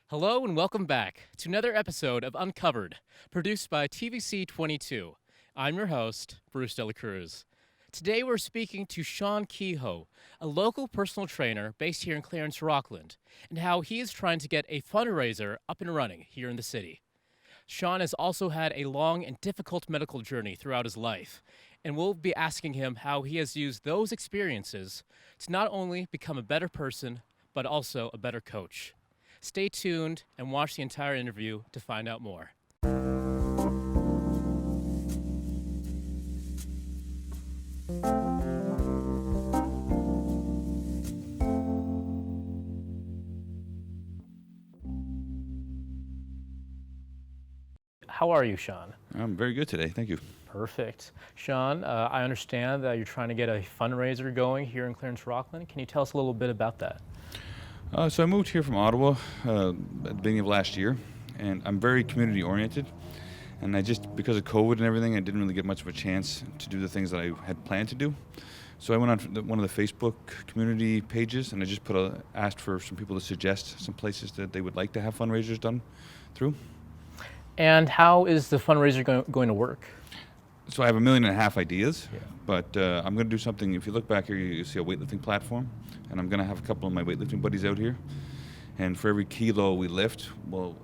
Hello and welcome back to another episode of Uncovered, produced by TVC 22. I'm your host, Bruce Dela Cruz. Today we're speaking to Shaun Kehoe, a local personal trainer based here in Clarence-Rockland, and how he is trying to get a fundraiser up and running here in the city. Shaun has also had a long and difficult medical journey throughout his life, and we'll be asking him how he has used those experiences to not only become a better person, but also a better coach. Stay tuned and watch the entire interview to find out more. How are you, Shaun? I'm very good today, thank you. Perfect. Shaun, I understand that you're trying to get a fundraiser going here in Clarence-Rockland. Can you tell us a little bit about that? So I moved here from Ottawa at the beginning of last year, and I'm very community oriented. And because of COVID and everything, I didn't really get much of a chance to do the things that I had planned to do. So I went on one of the Facebook community pages, and I just asked for some people to suggest some places that they would like to have fundraisers done through. And how is the fundraiser going to work? So I have 1.5 million ideas, but I'm going to do something. If you look back here, you see a weightlifting platform, and I'm going to have a couple of my weightlifting buddies out here. And for every kilo we lift, we'll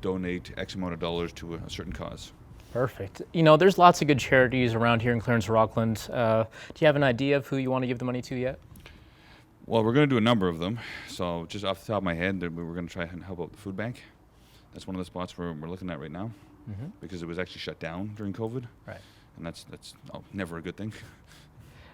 donate X amount of dollars to a certain cause. Perfect. You know, there's lots of good charities around here in Clarence-Rockland. Do you have an idea of who you want to give the money to yet? Well, we're going to do a number of them. So just off the top of my head, we're going to try and help out the food bank. That's one of the spots we're looking at right now, because it was actually shut down during COVID. Right. And that's never a good thing.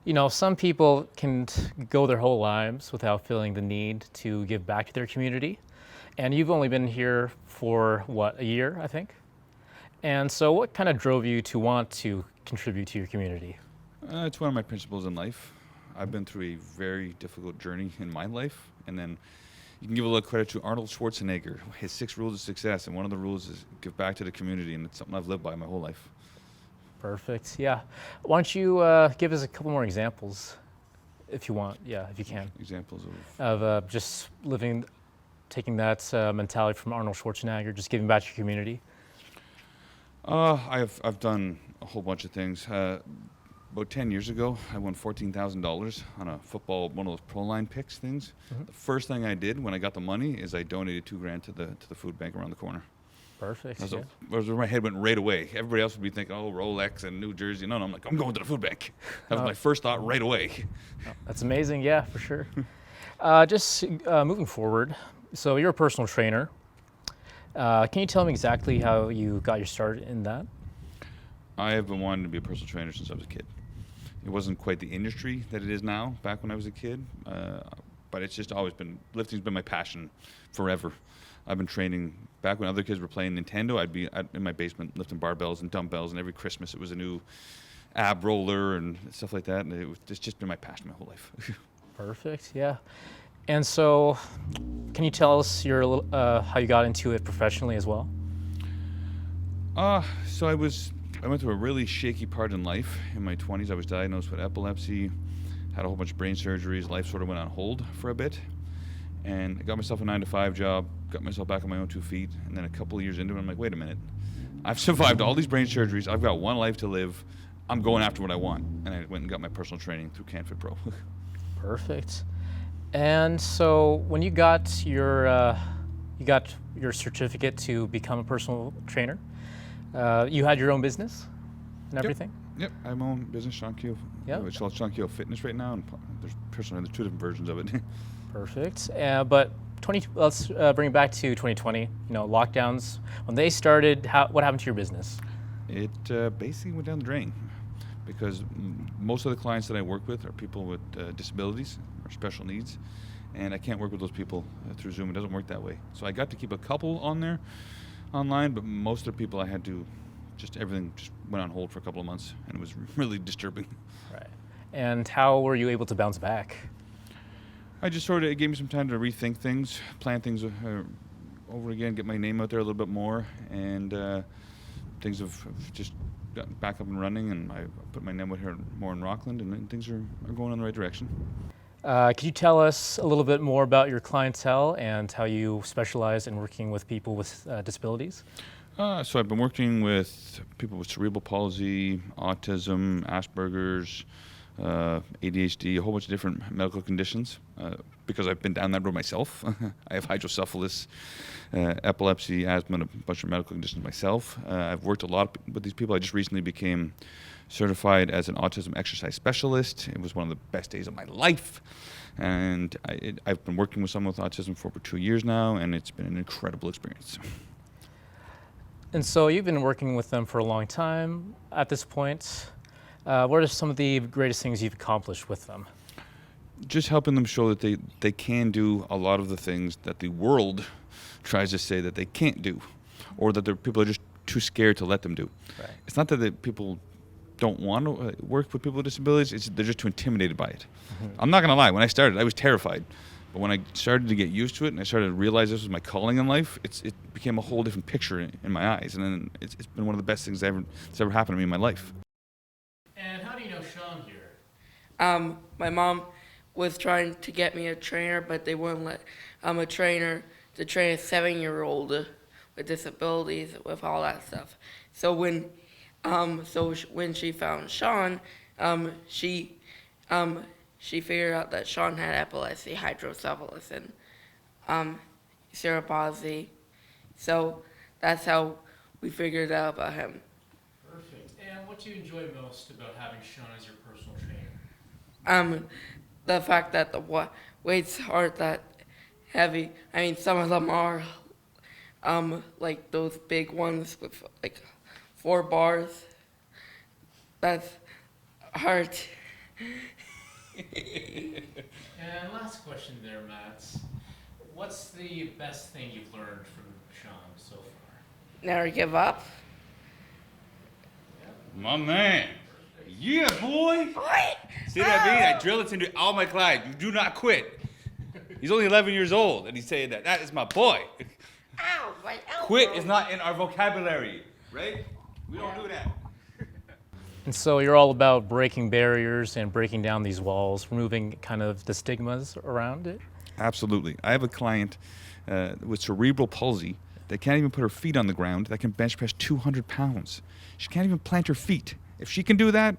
You know, some people can go their whole lives without feeling the need to give back to their community. And you've only been here for, a year, I think? And so what kind of drove you to want to contribute to your community? It's one of my principles in life. I've been through a very difficult journey in my life. And then you can give a little credit to Arnold Schwarzenegger, his 6 rules of success. And one of the rules is give back to the community. And it's something I've lived by my whole life. Perfect. Yeah. Why don't you give us a couple more examples, if you want? Yeah, if you can. Examples of just taking that mentality from Arnold Schwarzenegger, just giving back to your community. I've done a whole bunch of things. About 10 years ago, I won $14,000 on a football, one of those pro line picks things. The first thing I did when I got the money is I donated $2,000 to the food bank around the corner. Perfect. That's where my head went right away. Everybody else would be thinking, oh, Rolex and New Jersey. No, I'm like, I'm going to the food bank. That was my first thought right away. That's amazing. Yeah, for sure. Moving forward, so you're a personal trainer. Can you tell me exactly how you got your start in that? I have been wanting to be a personal trainer since I was a kid. It wasn't quite the industry that it is now back when I was a kid, but it's just always been, lifting's been my passion forever. I've been training. Back when other kids were playing Nintendo, I'd be in my basement lifting barbells and dumbbells, and every Christmas it was a new ab roller and stuff like that, and it's just been my passion my whole life. Perfect, yeah. And so, can you tell us how you got into it professionally as well? So I went through a really shaky part in life. In my 20s, I was diagnosed with epilepsy, had a whole bunch of brain surgeries. Life sort of went on hold for a bit. And I got myself a 9-to-5 job, got myself back on my own 2 feet, and then a couple of years into it, I'm like, wait a minute. I've survived all these brain surgeries. I've got one life to live. I'm going after what I want. And I went and got my personal training through CanFit Pro. Perfect. And so when you got your certificate to become a personal trainer, you had your own business and everything? Yep, I have my own business, Shaun Kehoe. Yeah. It's called Shaun Kehoe Fitness right now, and there's 2 different versions of it. Perfect. But let's bring it back to 2020. You know, lockdowns. When they started, what happened to your business? It basically went down the drain because most of the clients that I work with are people with disabilities or special needs, and I can't work with those people through Zoom. It doesn't work that way. So I got to keep a couple on there online, but most of the people I had to everything just went on hold for a couple of months, and it was really disturbing. Right. And how were you able to bounce back? I just it gave me some time to rethink things, plan things over again, get my name out there a little bit more, and things have just gotten back up and running, and I put my name out here more in Rockland, and things are going in the right direction. Could you tell us a little bit more about your clientele and how you specialize in working with people with disabilities? So I've been working with people with cerebral palsy, autism, Asperger's, ADHD, a whole bunch of different medical conditions because I've been down that road myself. I have hydrocephalus, epilepsy, asthma, and a bunch of medical conditions myself. I've worked a lot with these people. I just recently became certified as an autism exercise specialist. It was one of the best days of my life. And I've been working with someone with autism for over 2 years now, and it's been an incredible experience. And so you've been working with them for a long time at this point. What are some of the greatest things you've accomplished with them? Just helping them show that they can do a lot of the things that the world tries to say that they can't do, or that people are just too scared to let them do. Right. It's not that people don't want to work with people with disabilities, they're just too intimidated by it. Mm-hmm. I'm not going to lie, when I started, I was terrified. But when I started to get used to it and I started to realize this was my calling in life, it became a whole different picture in my eyes. And then it's been one of the best things that's ever happened to me in my life. And how do you know Shaun here? My mom was trying to get me a trainer, but they wouldn't let a trainer to train a 7-year-old with disabilities, with all that stuff. So when she found Shaun, she figured out that Shaun had epilepsy, hydrocephalus, and cerebral palsy. So that's how we figured out about him. Perfect. And what do you enjoy most about having Shaun as your personal trainer? The fact that the weights aren't that heavy. I mean, some of them are, like those big ones with like 4 bars. That's hard. And last question there, Matt. What's the best thing you've learned from Shaun so far? Never give up. My man. Yeah, boy. What? See what I mean? I drill it into all my clients. You do not quit. He's only 11 years old, and he's saying that. That is my boy. Ow, my elbow. Quit is not in our vocabulary, right? We don't do that. And so you're all about breaking barriers and breaking down these walls, removing kind of the stigmas around it? Absolutely. I have a client with cerebral palsy that can't even put her feet on the ground, that can bench press 200 pounds. She can't even plant her feet. If she can do that,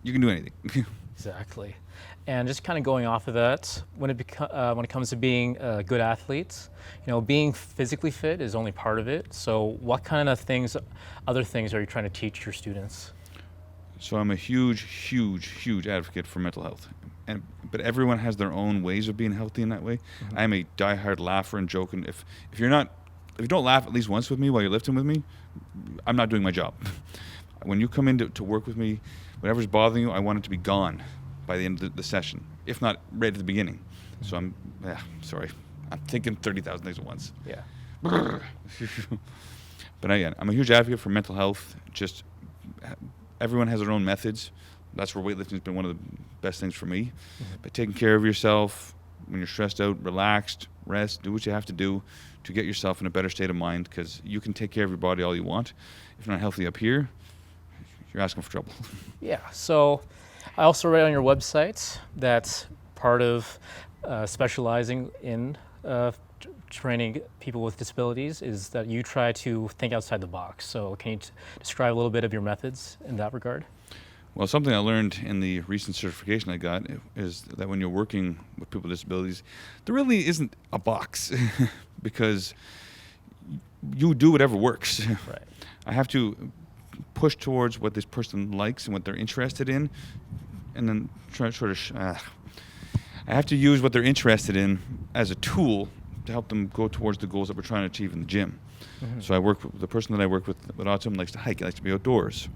you can do anything. Exactly. And just kind of going off of that, when it comes to being a good athlete, being physically fit is only part of it. So what kind of other things are you trying to teach your students? So I'm a huge advocate for mental health. But everyone has their own ways of being healthy in that way. Mm-hmm. I'm a diehard laugher and joker. If you don't laugh at least once with me while you're lifting with me, I'm not doing my job. When you come in to work with me, whatever's bothering you, I want it to be gone by the end of the session, if not right at the beginning. So I'm thinking 30,000 things at once. Yeah. But again, I'm a huge advocate for mental health. Just everyone has their own methods. That's where weightlifting's been one of the best things for me. Mm-hmm. But taking care of yourself when you're stressed out, relaxed, rest, do what you have to do to get yourself in a better state of mind, because you can take care of your body all you want. If you're not healthy up here, you're asking for trouble. Yeah. So I also read on your website that part of specializing in training people with disabilities is that you try to think outside the box. So can you describe a little bit of your methods in that regard? Well, something I learned in the recent certification I got is that when you're working with people with disabilities, there really isn't a box because you do whatever works. Right. I have to push towards what this person likes and what they're interested in, and then I have to use what they're interested in as a tool to help them go towards the goals that we're trying to achieve in the gym. Mm-hmm. So the person that I work with autism likes to hike, he likes to be outdoors.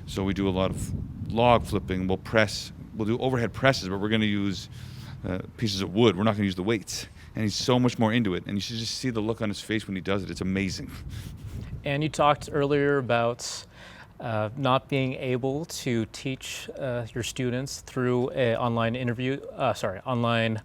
So we do a lot of log flipping, we'll do overhead presses, but we're going to use pieces of wood. We're not going to use the weights. And he's so much more into it, and you should just see the look on his face when he does it. It's amazing. And you talked earlier about not being able to teach your students through an online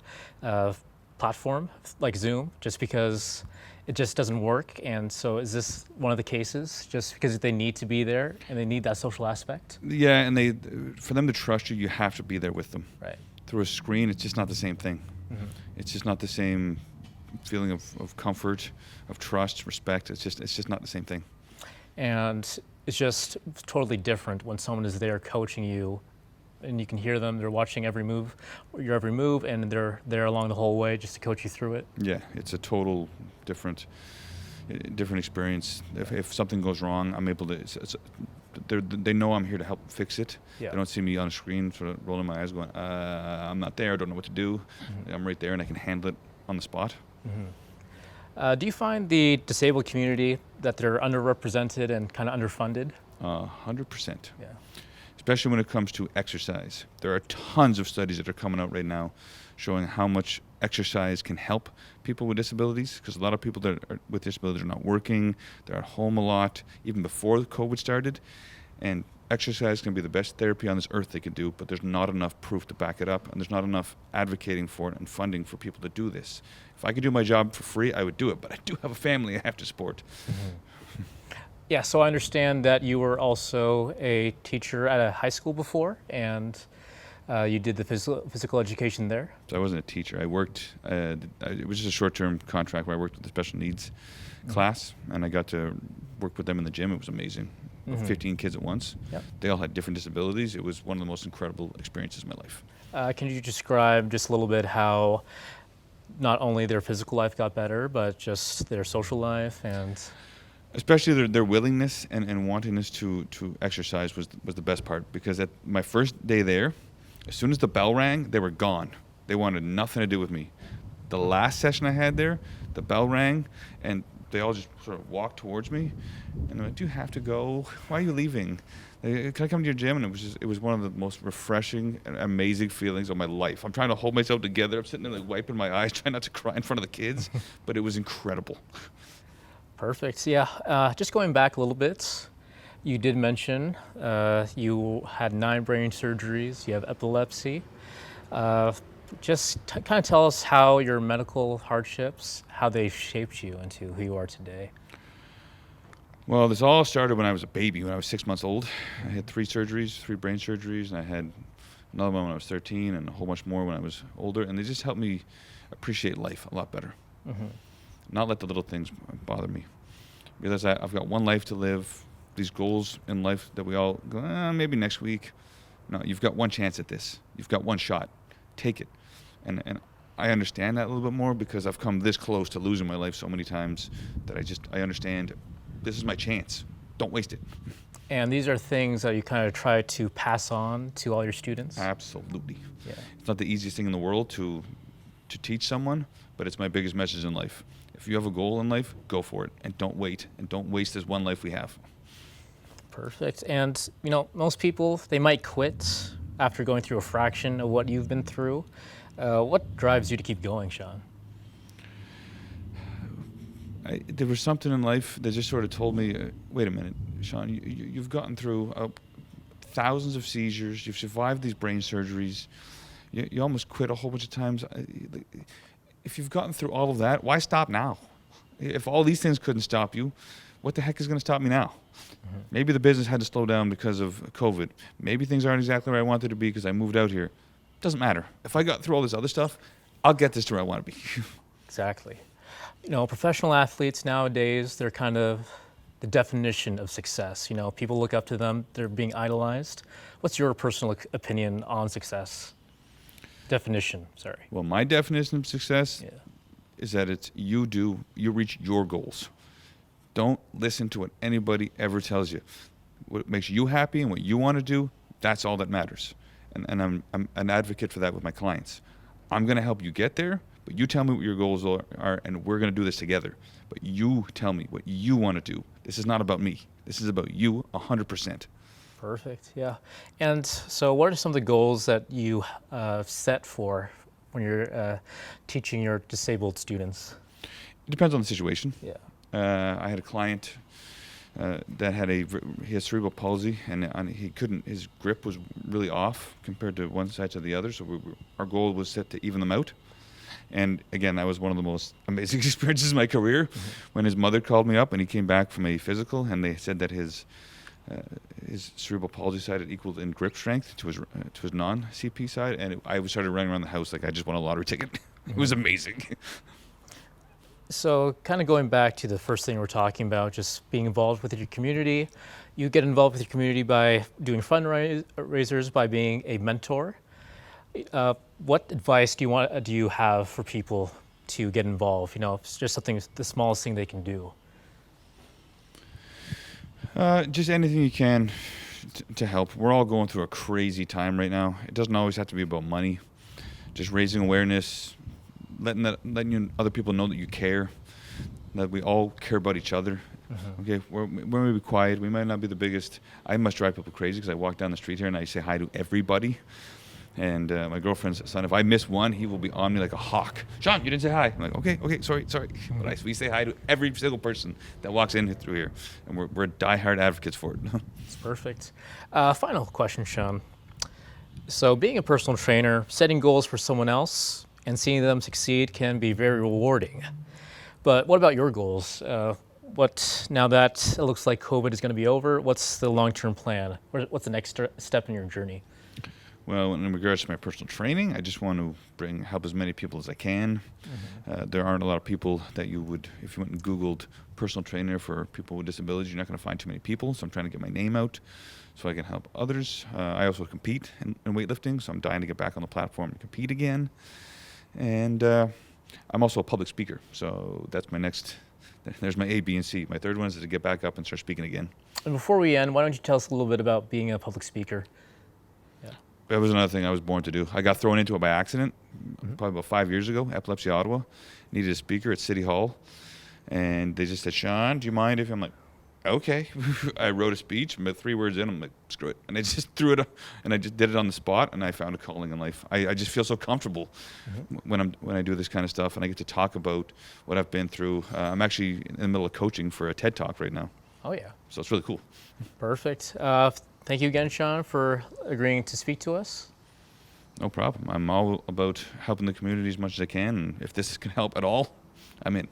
platform like Zoom, just because it just doesn't work. And so is this one of the cases, just because they need to be there and they need that social aspect? Yeah, and for them to trust you, you have to be there with them. Right. through a screen, it's just not the same thing. Mm-hmm. It's just not the same feeling of comfort, of trust, respect. It's just not the same thing. And it's just totally different when someone is there coaching you, and you can hear them. They're watching your every move, and they're there along the whole way just to coach you through it. Yeah, it's a total different experience. If something goes wrong, I'm able to. They know I'm here to help fix it. Yeah. They don't see me on a screen sort of rolling my eyes going, I'm not there, I don't know what to do. Mm-hmm. I'm right there and I can handle it on the spot. Mm-hmm. Do you find the disabled community that they're underrepresented and kind of underfunded? 100%. Yeah. Especially when it comes to exercise. There are tons of studies that are coming out right now showing how much exercise can help people with disabilities, because a lot of people that are with disabilities are not working, they're at home a lot, even before COVID started, and exercise can be the best therapy on this earth they can do, but there's not enough proof to back it up, and there's not enough advocating for it and funding for people to do this. If I could do my job for free, I would do it, but I do have a family I have to support. Mm-hmm. Yeah, so I understand that you were also a teacher at a high school before, and you did the physical education there. So I wasn't a teacher. I worked, it was just a short-term contract where I worked with the special needs class, and I got to work with them in the gym. It was amazing. 15 kids at once. Yep. They all had different disabilities. It was one of the most incredible experiences of my life. Can you describe just a little bit how not only their physical life got better, but just their social life and... Especially their willingness and wantingness to exercise was the best part, because at my first day there, as soon as the bell rang, they were gone. They wanted nothing to do with me. The last session I had there, the bell rang, and they all just sort of walked towards me, and I went, "Do you have to go? Why are you leaving? Can I come to your gym?" And it was one of the most refreshing and amazing feelings of my life. I'm trying to hold myself together. I'm sitting there like wiping my eyes, trying not to cry in front of the kids, but it was incredible. Perfect. Yeah. Just going back a little bit, you did mention you had 9 brain surgeries. You have epilepsy. Just kind of tell us how your medical hardships, how they shaped you into who you are today. Well, this all started when I was a baby, when I was 6 months old. I had 3 brain surgeries, and I had another one when I was 13, and a whole bunch more when I was older. And they just helped me appreciate life a lot better. Mm-hmm. Not let the little things bother me. Because I've got one life to live, these goals in life that we all go, maybe next week. No, you've got one chance at this. You've got one shot. Take it. And I understand that a little bit more, because I've come this close to losing my life so many times that I understand this is my chance. Don't waste it. And these are things that you kind of try to pass on to all your students? Absolutely. Yeah. It's not the easiest thing in the world to teach someone, but it's my biggest message in life. If you have a goal in life, go for it, and don't wait, and don't waste this one life we have. Perfect. And, most people, they might quit after going through a fraction of what you've been through. What drives you to keep going, Shaun? There was something in life that just sort of told me, wait a minute, Shaun, you've gotten through thousands of seizures, you've survived these brain surgeries, you almost quit a whole bunch of times. If you've gotten through all of that, why stop now? If all these things couldn't stop you, what the heck is going to stop me now? Mm-hmm. Maybe the business had to slow down because of COVID. Maybe things aren't exactly where I wanted to be because I moved out here. Doesn't matter. If I got through all this other stuff, I'll get this to where I want to be. Exactly. Professional athletes nowadays, they're kind of the definition of success. People look up to them. They're being idolized. What's your personal opinion on success? Definition, sorry. Well, my definition of success is that it's you reach your goals. Don't listen to what anybody ever tells you. What makes you happy and what you want to do, that's all that matters. And I'm an advocate for that with my clients. I'm going to help you get there, but you tell me what your goals are, and we're going to do this together. But you tell me what you want to do. This is not about me. This is about you 100%. Perfect, yeah. And so what are some of the goals that you set for when you're teaching your disabled students? It depends on the situation. Yeah. I had a client that he has cerebral palsy, and his grip was really off compared to one side to the other, so our goal was set to even them out. And again, that was one of the most amazing experiences of my career, when his mother called me up and he came back from a physical, and they said that his his cerebral palsy side had equaled in grip strength to his non-CP side, and I started running around the house like I just won a lottery ticket. It was amazing. So, kind of going back to the first thing we're talking about, just being involved with your community. You get involved with your community by doing fundraisers, by being a mentor. What advice do you have for people to get involved? You know, it's just something, the smallest thing they can do. Just anything you can to help. We're all going through a crazy time right now. It doesn't always have to be about money. Just raising awareness, letting other people know that you care, that we all care about each other. Okay, we may be quiet. We might not be the biggest. I must drive people crazy because I walk down the street here and I say hi to everybody. And my girlfriend's son, if I miss one, he will be on me like a hawk. Shaun, you didn't say hi. I'm like, okay, sorry. But we say hi to every single person that walks in through here. And we're diehard advocates for it. It's perfect. Final question, Shaun. So being a personal trainer, setting goals for someone else and seeing them succeed can be very rewarding. But what about your goals? Now that it looks like COVID is going to be over, what's the long-term plan? What's the next step in your journey? Well, in regards to my personal training, I just want to help as many people as I can. There aren't a lot of people that you would, if you went and Googled personal trainer for people with disabilities, you're not going to find too many people. So I'm trying to get my name out so I can help others. I also compete in weightlifting, so I'm dying to get back on the platform and compete again. And I'm also a public speaker, so that's my next. There's my A, B, and C. My third one is to get back up and start speaking again. And before we end, why don't you tell us a little bit about being a public speaker? That was another thing I was born to do. I got thrown into it by accident, probably about 5 years ago. Epilepsy, Ottawa. Needed a speaker at City Hall, and they just said, "Shaun, do you mind if?" I'm like, "Okay." I wrote a speech, but 3 words in, I'm like, "Screw it," and I just threw it, and I just did it on the spot, and I found a calling in life. I just feel so comfortable when I do this kind of stuff, and I get to talk about what I've been through. I'm actually in the middle of coaching for a TED Talk right now. Oh yeah. So it's really cool. Perfect. Thank you again, Shaun, for agreeing to speak to us. No problem. I'm all about helping the community as much as I can, and if this can help at all, I'm in.